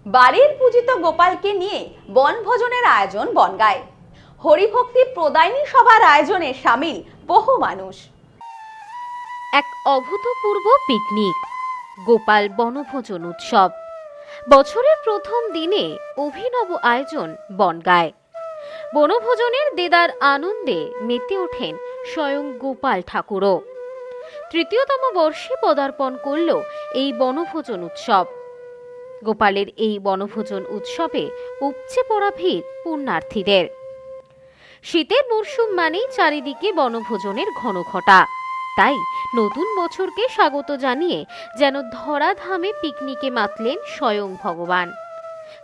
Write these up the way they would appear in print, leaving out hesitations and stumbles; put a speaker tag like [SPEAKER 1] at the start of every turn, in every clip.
[SPEAKER 1] বাড়ির পূজিত গোপালকে নিয়ে বনভোজনের আয়োজন বনগাঁয়। হরিভক্তি প্রদায়নী সভার আয়োজনে সামিল বহু মানুষ।
[SPEAKER 2] এক অভূতপূর্ব পিকনিক, গোপাল বনভোজন উৎসব। বছরের প্রথম দিনে অভিনব আয়োজন বনগাঁয়। বনভোজনের দেদার আনন্দে মেতে ওঠেন স্বয়ং গোপাল ঠাকুরও। তৃতীয়তম বর্ষে পদার্পণ করল এই বনভোজন উৎসব। গোপালের এই বনভোজন উৎসবে উপচে পড়া ভিড় পুণ্যার্থীদের। শীতের মরশুম মানেই চারিদিকে বনভোজনের ঘনঘটা। তাই নতুন বছরকে স্বাগত জানিয়ে যেন ধরাধামে পিকনিকে মাতলেন স্বয়ং ভগবান।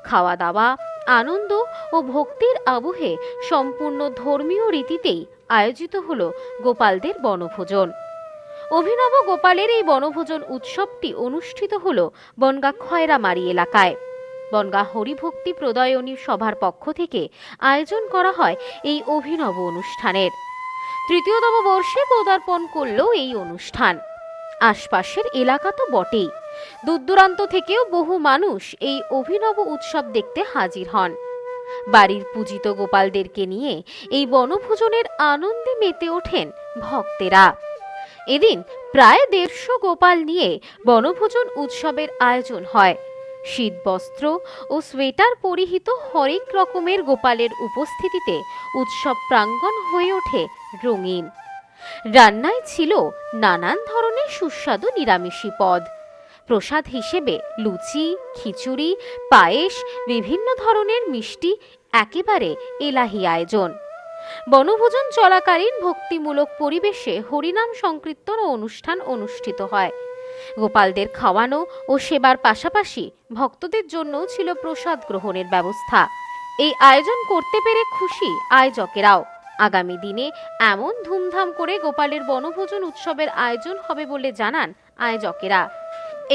[SPEAKER 2] খাওয়া দাওয়া, আনন্দ ও ভক্তির আবহে সম্পূর্ণ ধর্মীয় রীতিতেই আয়োজিত হল গোপালদের বনভোজন। অভিনব গোপালের এই বনভোজন উৎসবটি অনুষ্ঠিত হল বনগাঁ খয়রামারি এলাকায়। বনগাঁ হরিভক্তি প্রদায়নী সভার পক্ষ থেকে আয়োজন করা হয় এই অভিনব অনুষ্ঠানের। তৃতীয়তম বর্ষে পদার্পণ করল এই অনুষ্ঠান। আশপাশের এলাকা তো বটেই, দূরদূরান্ত থেকেও বহু মানুষ এই অভিনব উৎসব দেখতে হাজির হন। বাড়ির পূজিত গোপালদেরকে নিয়ে এই বনভোজনের আনন্দে মেতে ওঠেন ভক্তেরা। এদিন প্রায় 150 গোপাল নিয়ে বনভোজন উৎসবের আয়োজন হয়। শীত বস্ত্র ও সোয়েটার পরিহিত হরেক রকমের গোপালের উপস্থিতিতে উৎসব প্রাঙ্গণ হয়ে ওঠে রঙিন। রান্নায় ছিল নানান ধরনের সুস্বাদু নিরামিষী পদ। প্রসাদ হিসেবে লুচি, খিচুড়ি, পায়েস, বিভিন্ন ধরনের মিষ্টি, একেবারে এলাহি আয়োজন। বনভোজন চলাকালীন ভক্তিমূলক পরিবেশে হরিনাম সংকীর্তন ও অনুষ্ঠান অনুষ্ঠিত হয়। গোপালদের খাওয়ানো ও সেবার পাশাপাশি ভক্তদের জন্য ছিল প্রসাদ গ্রহণের ব্যবস্থা। এই আয়োজন করতে পেরে খুশি আয়োজকেরাও। আগামী দিনে এমন ধুমধাম করে গোপালের বনভোজন উৎসবের আয়োজন হবে বলে জানান আয়োজকেরা।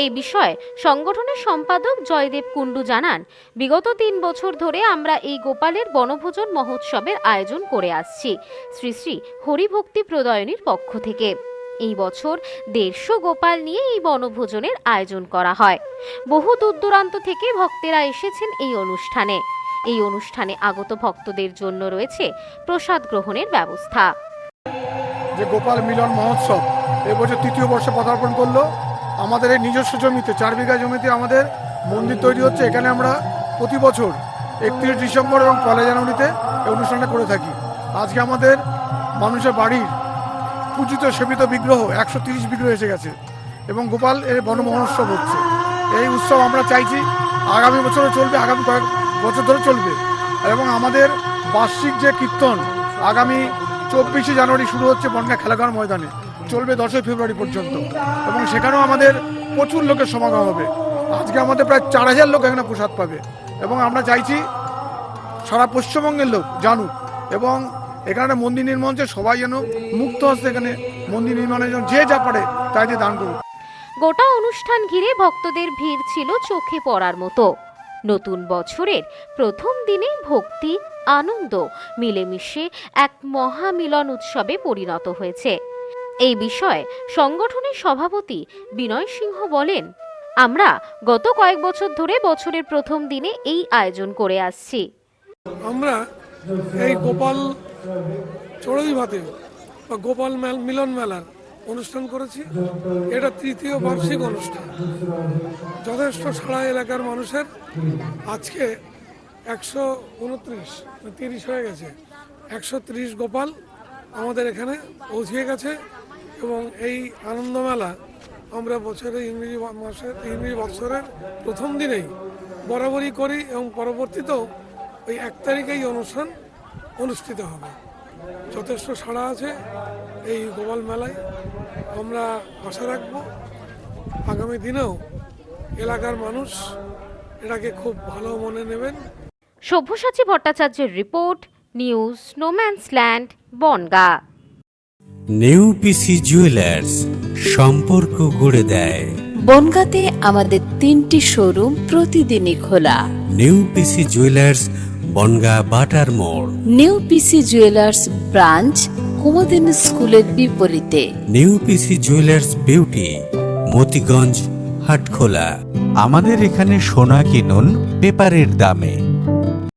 [SPEAKER 2] এই বিষয়ে সংগঠনের সম্পাদক জয়দেব কুণ্ডু জানান, বিগত 3 বছর ধরে আমরা এই গোপালের বনভোজন মহোৎসবের আয়োজন করে আসছি শ্রী শ্রী হরিভক্তি প্রদায়নীর পক্ষ থেকে। এই বছর 150 গোপাল নিয়ে এই বনভোজনের আয়োজন করা হয়। বহু দূর দূরান্ত থেকে ভক্তেরা এসেছেন এই অনুষ্ঠানে। এই অনুষ্ঠানে আগত ভক্তদের জন্য রয়েছে প্রসাদ গ্রহণের ব্যবস্থা।
[SPEAKER 3] যে গোপাল মিলন মহোৎসব এবছর 3য় বর্ষে পদার্পণ করলো। আমাদের এই নিজস্ব জমিতে 4 বিঘা জমিতে আমাদের মন্দির তৈরি হচ্ছে। এখানে আমরা প্রতি বছর 31 ডিসেম্বর এবং 1 জানুয়ারিতে এই অনুষ্ঠানটা করে থাকি। আজকে আমাদের মানুষের বাড়ির পূজিত সেবিত বিগ্রহ 130 বিগ্রহ এসে গেছে এবং গোপাল এর বনমহোৎসব হচ্ছে। এই উৎসব আমরা চাইছি আগামী বছরও চলবে, আগামী কয়েক বছর ধরে চলবে। এবং আমাদের বার্ষিক যে কীর্তন আগামী 24 জানুয়ারি শুরু হচ্ছে বনগাঁ খেলাঘর ময়দানে, চলবে 10 ফেব্রুয়ারি পর্যন্ত এবং সেখানেও আমাদের প্রচুর লোকের সমাগম হবে। আজকে আমাদের প্রায় 4000 লোক এখানে প্রসাদ পাবে এবং আমরা চাইছি সারা পশ্চিমবঙ্গের লোক জানুক এবং এখানে মন্দির নির্মাণ হচ্ছে, সবাই যেন মুক্ত হস্তে এখানে মন্দির নির্মাণের জন্য যে যা পারে তাই দিয়ে দান করুক।
[SPEAKER 2] গোটা অনুষ্ঠান ঘিরে ভক্তদের ভিড় ছিল চোখে পড়ার মতো। নতুন বছরের প্রথম দিনে ভক্তি, আনন্দ মিলেমিশে এক মহামিলন উৎসবে পরিণত হয়েছে। এই বিষয়ে সংগঠনের সভাপতি বিনয় সিংহ বলেন, আমরা গত কয়েক বছর ধরে বছরের প্রথম দিনে এই আয়োজন করে আসছি।
[SPEAKER 4] আমরা এই গোপাল চড়ুই ভাতে বা গোপাল মিলন মেলার অনুষ্ঠান করেছি। এটা 3য় বার্ষিক অনুষ্ঠান। যথেষ্ট সারা এলাকার মানুষের আজকে 129 হয়ে গেছে, 130 গোপাল আমাদের এখানে পৌঁছে গেছে এবং এই আনন্দ মেলা আমরা বছরের ইংরেজি বছরের প্রথম দিনেই বরাবরই করি এবং পরবর্তীতেও ওই 1 তারিখে এই অনুষ্ঠান অনুষ্ঠিত হবে। যথেষ্ট সাড়া আছে এই গোপাল মেলায়। আমরা আশা রাখব আগামী দিনেও এলাকার মানুষ এটাকে খুব ভালো মনে নেবেন।
[SPEAKER 2] সব্যসাচী ভট্টাচার্যের report, news no man's land, Bongaon.
[SPEAKER 5] New PC jewellers, সম্পর্ক গড়ে দেয়।
[SPEAKER 6] বনগাঁতে আমাদের 3টি শোরুম প্রতিদিনই খোলা।
[SPEAKER 5] নিউ পিসি জুয়েলার্স, বনগাঁ বাটার মোড়।
[SPEAKER 6] New PC jewellers branch Kumudini স্কুলের বিপরীতে।
[SPEAKER 5] New PC jewellers beauty, Motiganj, Hatkhola. আমাদের এখানে সোনা কিনুন পেপারের দামে।